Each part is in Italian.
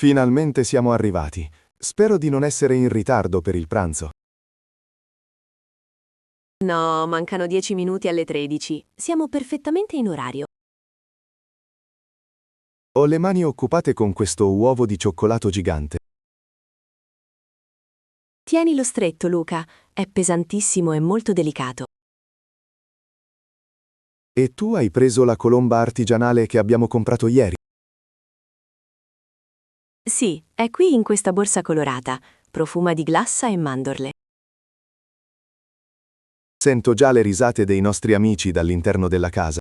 Finalmente siamo arrivati. Spero di non essere in ritardo per il pranzo. No, mancano 10 minuti alle 13. Siamo perfettamente in orario. Ho le mani occupate con questo uovo di cioccolato gigante. Tienilo stretto, Luca. È pesantissimo e molto delicato. E tu hai preso la colomba artigianale che abbiamo comprato ieri? Sì, è qui in questa borsa colorata. Profuma di glassa e mandorle. Sento già le risate dei nostri amici dall'interno della casa.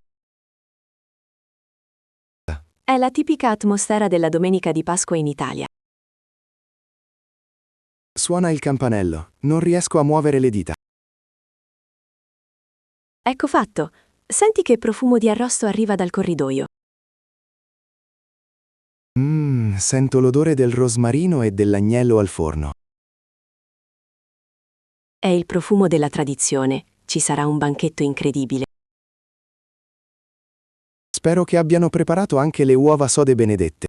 È la tipica atmosfera della domenica di Pasqua in Italia. Suona il campanello. Non riesco a muovere le dita. Ecco fatto. Senti che profumo di arrosto arriva dal corridoio. Sento l'odore del rosmarino e dell'agnello al forno. È il profumo della tradizione. Ci sarà un banchetto incredibile. Spero che abbiano preparato anche le uova sode benedette.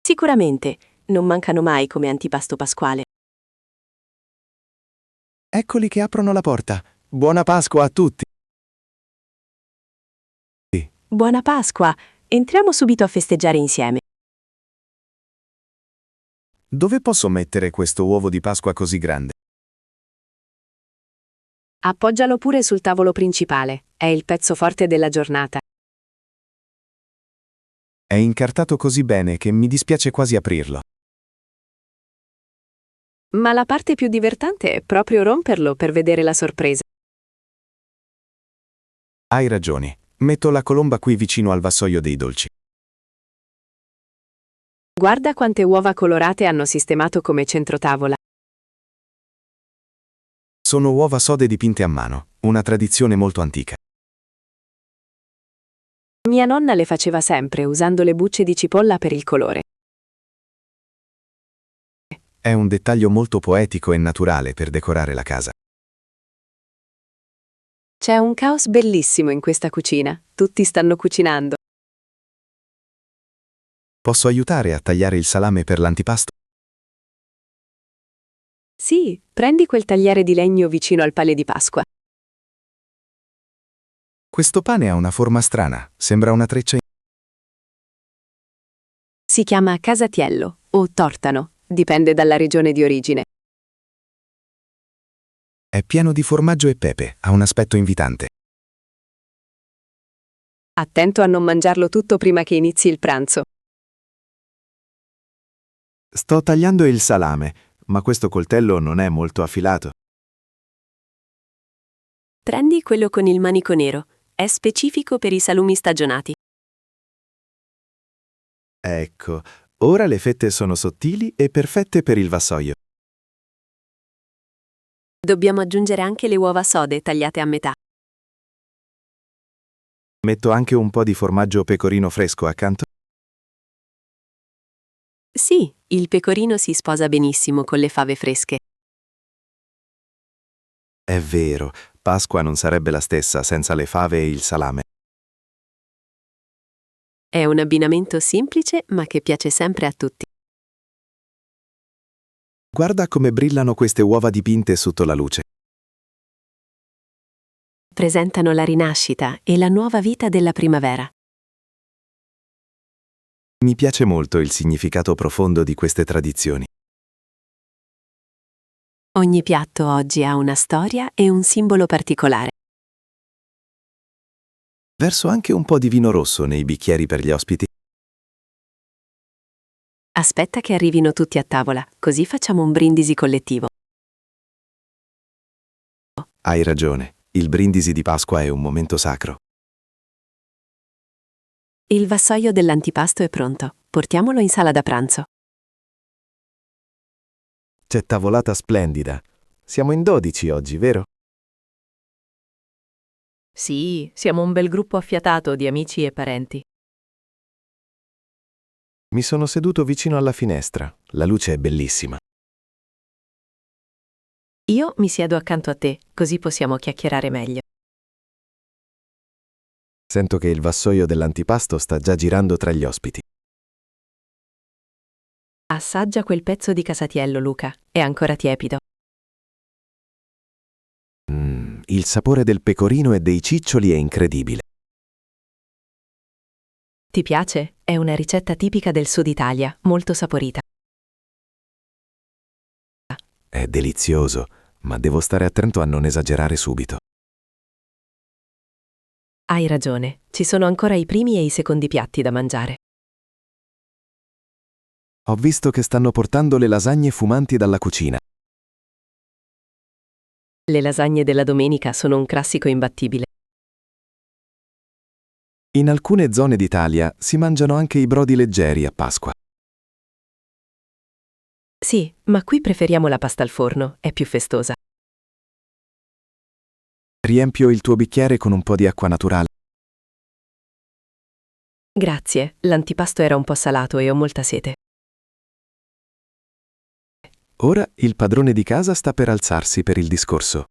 Sicuramente, non mancano mai come antipasto pasquale. Eccoli che aprono la porta. Buona Pasqua a tutti! Buona Pasqua! Entriamo subito a festeggiare insieme. Dove posso mettere questo uovo di Pasqua così grande? Appoggialo pure sul tavolo principale. È il pezzo forte della giornata. È incartato così bene che mi dispiace quasi aprirlo. Ma la parte più divertente è proprio romperlo per vedere la sorpresa. Hai ragione. Metto la colomba qui vicino al vassoio dei dolci. Guarda quante uova colorate hanno sistemato come centrotavola. Sono uova sode dipinte a mano, una tradizione molto antica. Mia nonna le faceva sempre usando le bucce di cipolla per il colore. È un dettaglio molto poetico e naturale per decorare la casa. C'è un caos bellissimo in questa cucina. Tutti stanno cucinando. Posso aiutare a tagliare il salame per l'antipasto? Sì, prendi quel tagliere di legno vicino al pale di Pasqua. Questo pane ha una forma strana, sembra una treccia. Si chiama casatiello o tortano, dipende dalla regione di origine. È pieno di formaggio e pepe, ha un aspetto invitante. Attento a non mangiarlo tutto prima che inizi il pranzo. Sto tagliando il salame, ma questo coltello non è molto affilato. Prendi quello con il manico nero. È specifico per i salumi stagionati. Ecco, ora le fette sono sottili e perfette per il vassoio. Dobbiamo aggiungere anche le uova sode tagliate a metà. Metto anche un po' di formaggio pecorino fresco accanto. Sì, il pecorino si sposa benissimo con le fave fresche. È vero, Pasqua non sarebbe la stessa senza le fave e il salame. È un abbinamento semplice ma che piace sempre a tutti. Guarda come brillano queste uova dipinte sotto la luce. Presentano la rinascita e la nuova vita della primavera. Mi piace molto il significato profondo di queste tradizioni. Ogni piatto oggi ha una storia e un simbolo particolare. Verso anche un po' di vino rosso nei bicchieri per gli ospiti. Aspetta che arrivino tutti a tavola, così facciamo un brindisi collettivo. Hai ragione, il brindisi di Pasqua è un momento sacro. Il vassoio dell'antipasto è pronto. Portiamolo in sala da pranzo. C'è tavolata splendida. Siamo in 12 oggi, vero? Sì, siamo un bel gruppo affiatato di amici e parenti. Mi sono seduto vicino alla finestra. La luce è bellissima. Io mi siedo accanto a te, così possiamo chiacchierare meglio. Sento che il vassoio dell'antipasto sta già girando tra gli ospiti. Assaggia quel pezzo di casatiello, Luca. È ancora tiepido. Il sapore del pecorino e dei ciccioli è incredibile. Ti piace? È una ricetta tipica del Sud Italia, molto saporita. È delizioso, ma devo stare attento a non esagerare subito. Hai ragione, ci sono ancora i primi e i secondi piatti da mangiare. Ho visto che stanno portando le lasagne fumanti dalla cucina. Le lasagne della domenica sono un classico imbattibile. In alcune zone d'Italia si mangiano anche i brodi leggeri a Pasqua. Sì, ma qui preferiamo la pasta al forno, è più festosa. Riempio il tuo bicchiere con un po' di acqua naturale. Grazie, l'antipasto era un po' salato e ho molta sete. Ora il padrone di casa sta per alzarsi per il discorso.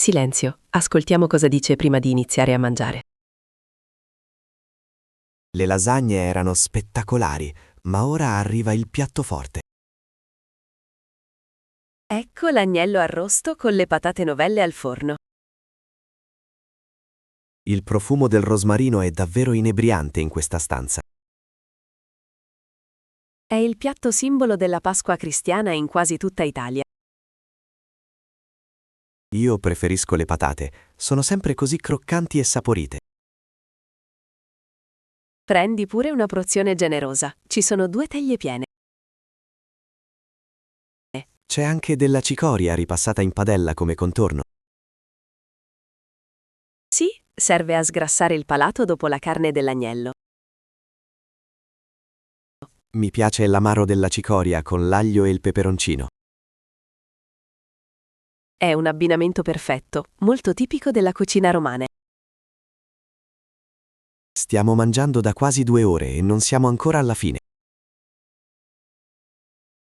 Silenzio, ascoltiamo cosa dice prima di iniziare a mangiare. Le lasagne erano spettacolari, ma ora arriva il piatto forte. Ecco l'agnello arrosto con le patate novelle al forno. Il profumo del rosmarino è davvero inebriante in questa stanza. È il piatto simbolo della Pasqua cristiana in quasi tutta Italia. Io preferisco le patate, sono sempre così croccanti e saporite. Prendi pure una porzione generosa, ci sono 2 teglie piene. C'è anche della cicoria ripassata in padella come contorno. Sì, serve a sgrassare il palato dopo la carne dell'agnello. Mi piace l'amaro della cicoria con l'aglio e il peperoncino. È un abbinamento perfetto, molto tipico della cucina romana. Stiamo mangiando da quasi 2 ore e non siamo ancora alla fine.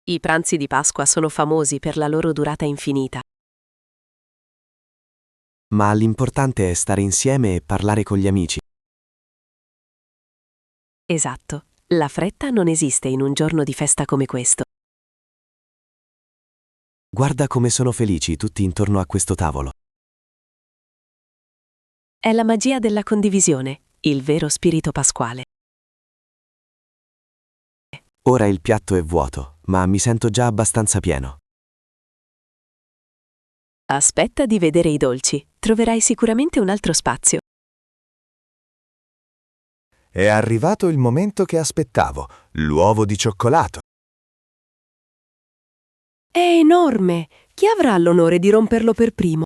I pranzi di Pasqua sono famosi per la loro durata infinita. Ma l'importante è stare insieme e parlare con gli amici. Esatto, la fretta non esiste in un giorno di festa come questo. Guarda come sono felici tutti intorno a questo tavolo. È la magia della condivisione, il vero spirito pasquale. Ora il piatto è vuoto, ma mi sento già abbastanza pieno. Aspetta di vedere i dolci, troverai sicuramente un altro spazio. È arrivato il momento che aspettavo, l'uovo di cioccolato. È enorme! Chi avrà l'onore di romperlo per primo?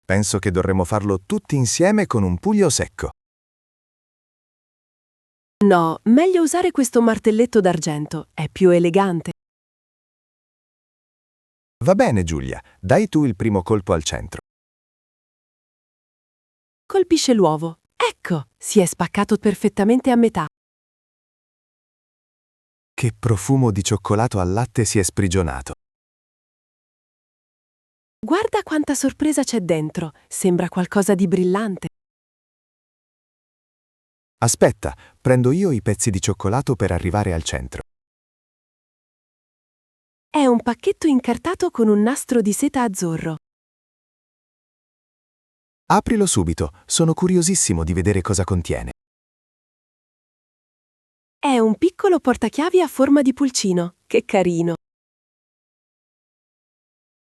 Penso che dovremmo farlo tutti insieme con un puglio secco. No, meglio usare questo martelletto d'argento, è più elegante. Va bene, Giulia, dai tu il primo colpo al centro. Colpisce l'uovo. Ecco, si è spaccato perfettamente a metà. Che profumo di cioccolato al latte si è sprigionato. Guarda quanta sorpresa c'è dentro, sembra qualcosa di brillante. Aspetta, prendo io i pezzi di cioccolato per arrivare al centro. È un pacchetto incartato con un nastro di seta azzurro. Aprilo subito, sono curiosissimo di vedere cosa contiene. È un piccolo portachiavi a forma di pulcino. Che carino!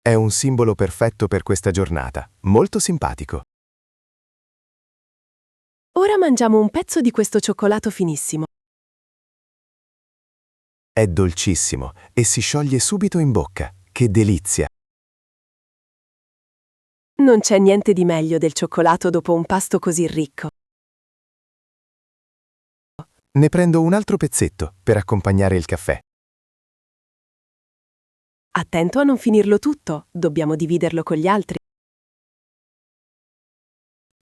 È un simbolo perfetto per questa giornata, molto simpatico. Ora mangiamo un pezzo di questo cioccolato finissimo. È dolcissimo e si scioglie subito in bocca. Che delizia! Non c'è niente di meglio del cioccolato dopo un pasto così ricco. Ne prendo un altro pezzetto per accompagnare il caffè. Attento a non finirlo tutto, dobbiamo dividerlo con gli altri.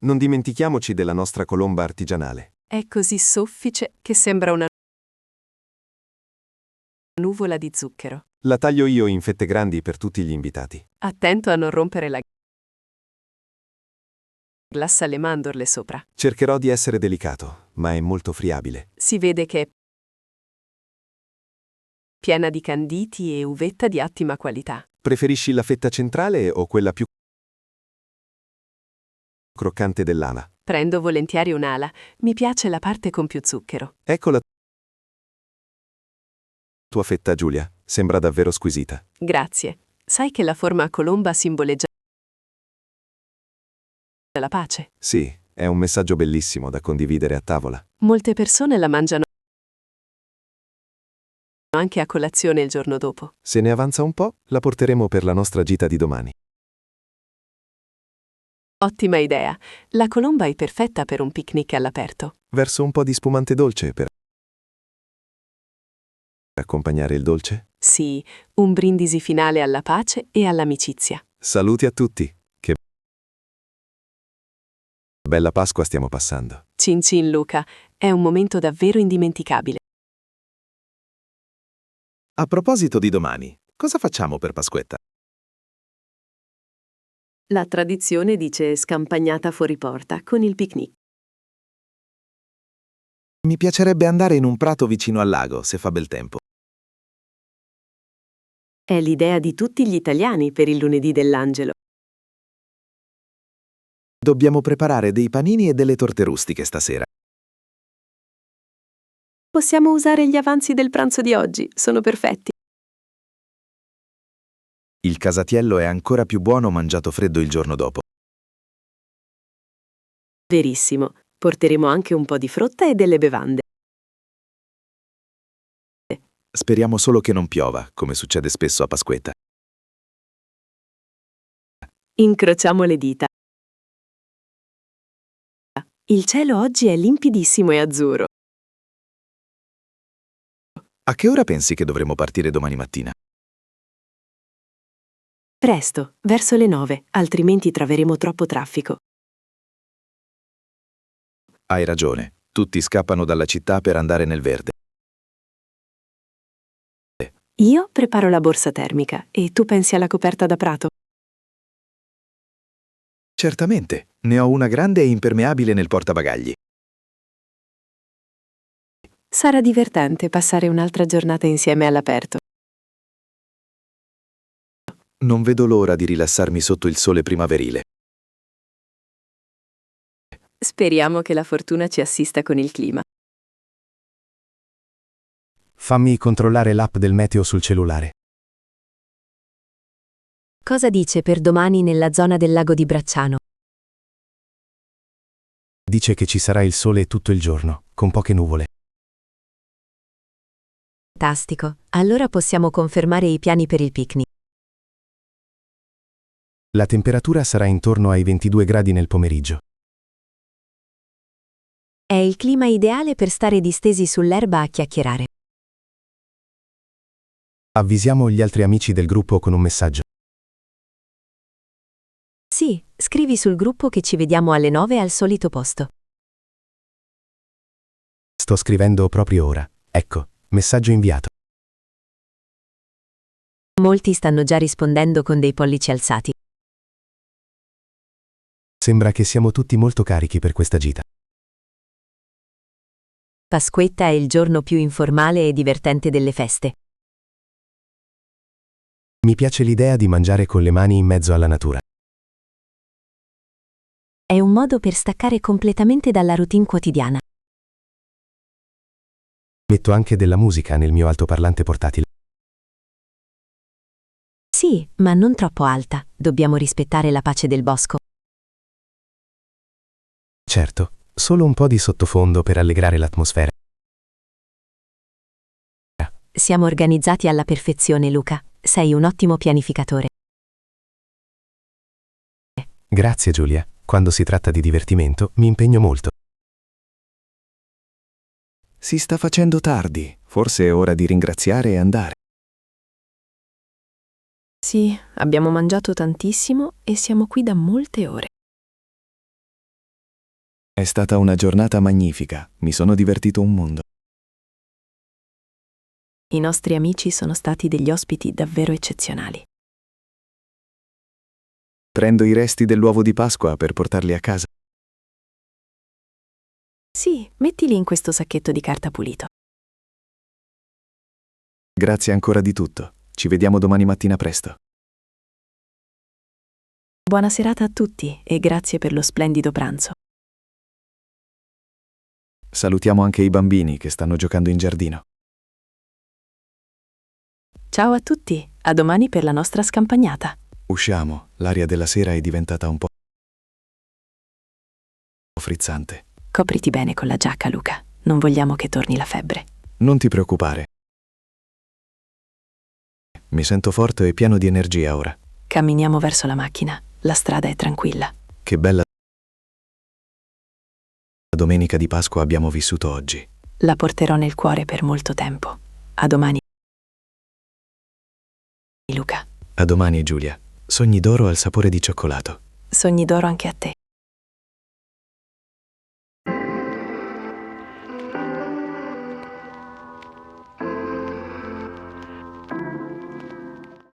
Non dimentichiamoci della nostra colomba artigianale. È così soffice che sembra una nuvola di zucchero. La taglio io in fette grandi per tutti gli invitati. Attento a non rompere la glassa alle mandorle sopra. Cercherò di essere delicato, ma è molto friabile. Si vede che è piena di canditi e uvetta di ottima qualità. Preferisci la fetta centrale o quella più croccante dell'ala? Prendo volentieri un'ala. Mi piace la parte con più zucchero. Ecco la tua fetta, Giulia. Sembra davvero squisita. Grazie. Sai che la forma a colomba simboleggia la pace? Sì, è un messaggio bellissimo da condividere a tavola. Molte persone la mangiano anche a colazione il giorno dopo. Se ne avanza un po', la porteremo per la nostra gita di domani. Ottima idea. La colomba è perfetta per un picnic all'aperto. Verso un po' di spumante dolce per accompagnare il dolce? Sì, un brindisi finale alla pace e all'amicizia. Saluti a tutti. Che bella Pasqua stiamo passando. Cin cin Luca, è un momento davvero indimenticabile. A proposito di domani, cosa facciamo per Pasquetta? La tradizione dice scampagnata fuori porta con il picnic. Mi piacerebbe andare in un prato vicino al lago, se fa bel tempo. È l'idea di tutti gli italiani per il lunedì dell'angelo. Dobbiamo preparare dei panini e delle torte rustiche stasera. Possiamo usare gli avanzi del pranzo di oggi, sono perfetti. Il casatiello è ancora più buono mangiato freddo il giorno dopo. Verissimo, porteremo anche un po' di frutta e delle bevande. Speriamo solo che non piova, come succede spesso a Pasquetta. Incrociamo le dita. Il cielo oggi è limpidissimo e azzurro. A che ora pensi che dovremo partire domani mattina? Presto, verso le 9, altrimenti troveremo troppo traffico. Hai ragione, tutti scappano dalla città per andare nel verde. Io preparo la borsa termica e tu pensi alla coperta da prato? Certamente, ne ho una grande e impermeabile nel portabagagli. Sarà divertente passare un'altra giornata insieme all'aperto. Non vedo l'ora di rilassarmi sotto il sole primaverile. Speriamo che la fortuna ci assista con il clima. Fammi controllare l'app del meteo sul cellulare. Cosa dice per domani nella zona del lago di Bracciano? Dice che ci sarà il sole tutto il giorno, con poche nuvole. Fantastico. Allora possiamo confermare i piani per il picnic. La temperatura sarà intorno ai 22 gradi nel pomeriggio. È il clima ideale per stare distesi sull'erba a chiacchierare. Avvisiamo gli altri amici del gruppo con un messaggio. Sì, scrivi sul gruppo che ci vediamo alle 9 al solito posto. Sto scrivendo proprio ora. Ecco, messaggio inviato. Molti stanno già rispondendo con dei pollici alzati. Sembra che siamo tutti molto carichi per questa gita. Pasquetta è il giorno più informale e divertente delle feste. Mi piace l'idea di mangiare con le mani in mezzo alla natura. È un modo per staccare completamente dalla routine quotidiana. Metto anche della musica nel mio altoparlante portatile. Sì, ma non troppo alta. Dobbiamo rispettare la pace del bosco. Certo, solo un po' di sottofondo per allegrare l'atmosfera. Siamo organizzati alla perfezione, Luca. Sei un ottimo pianificatore. Grazie, Giulia. Quando si tratta di divertimento, mi impegno molto. Si sta facendo tardi, forse è ora di ringraziare e andare. Sì, abbiamo mangiato tantissimo e siamo qui da molte ore. È stata una giornata magnifica, mi sono divertito un mondo. I nostri amici sono stati degli ospiti davvero eccezionali. Prendo i resti dell'uovo di Pasqua per portarli a casa. Sì, mettili in questo sacchetto di carta pulito. Grazie ancora di tutto. Ci vediamo domani mattina presto. Buona serata a tutti e grazie per lo splendido pranzo. Salutiamo anche i bambini che stanno giocando in giardino. Ciao a tutti, a domani per la nostra scampagnata. Usciamo, l'aria della sera è diventata un po' frizzante. Copriti bene con la giacca, Luca. Non vogliamo che torni la febbre. Non ti preoccupare. Mi sento forte e pieno di energia ora. Camminiamo verso la macchina. La strada è tranquilla. Che bella domenica di Pasqua abbiamo vissuto oggi. La porterò nel cuore per molto tempo. A domani, Luca. A domani, Giulia. Sogni d'oro al sapore di cioccolato. Sogni d'oro anche a te.